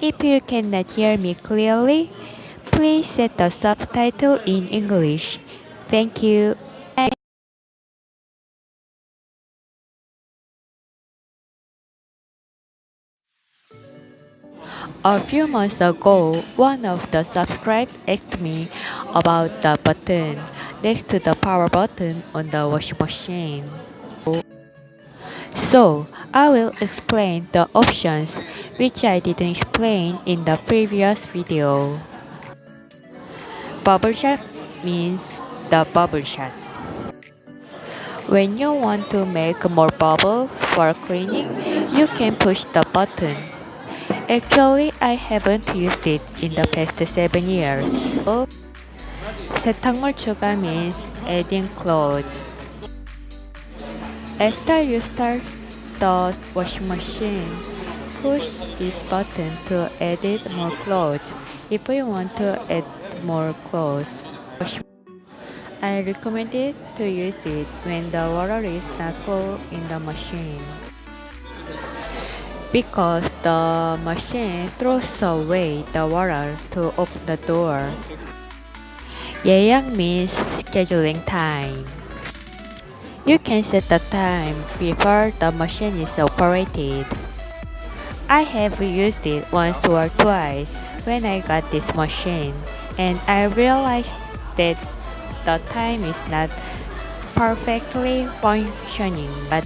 If you cannot hear me clearly, please set the subtitle in English. Thank you. A few months ago, one of the subscribers asked me about the button next to the power button on the washing machine. So, I will explain the options which I didn't explain in the previous video. Bubble shot means the bubble shot. When you want to make more bubbles for cleaning, you can push the button. Actually, I haven't used it in the past 7 years. 세탁물 추가 means adding clothes. After you start the washing machine, push this button to add more clothes. If you want to add more clothes, I recommend it to use it when the water is not full in the machine, because the machine throws away the water to open the door. 예약 means scheduling time. You can set the time before the machine is operated. I have used it once or twice when I got this machine, and I realized that the time is not perfectly functioning, but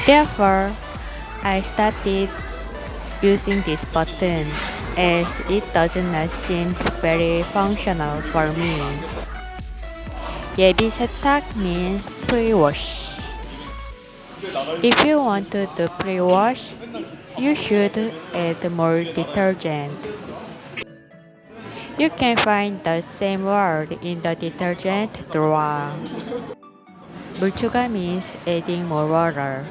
therefore I started using this button as it does not seem very functional for me. 예비 세탁 means pre-wash. If you want to do pre-wash, you should add more detergent. You can find the same word in the detergent drawer. 물 추가 means adding more water.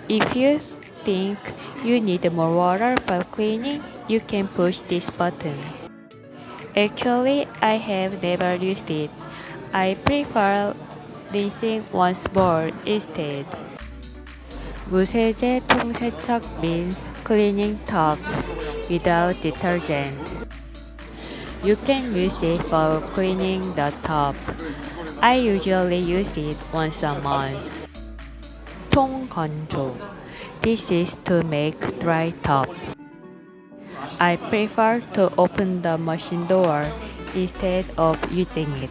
If you think you need more water for cleaning, you can push this button. Actually, I have never used it. I prefer rinsing once more instead. 무세제 통세척 means cleaning tub without detergent. You can use it for cleaning the tub. I usually use it once a month. 통건조. This is to make dry tub. I prefer to open the machine door instead of using it.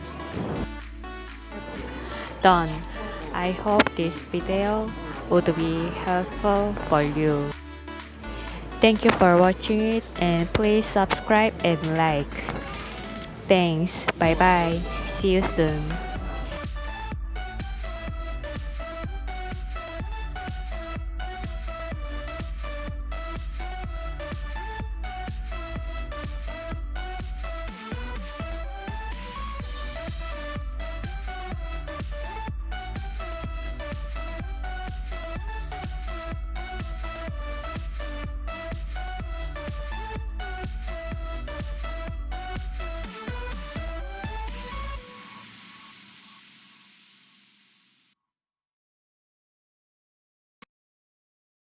Done. I hope this video would be helpful for you. Thank you for watching it, and please subscribe and like. Thanks. Bye bye. See you soon.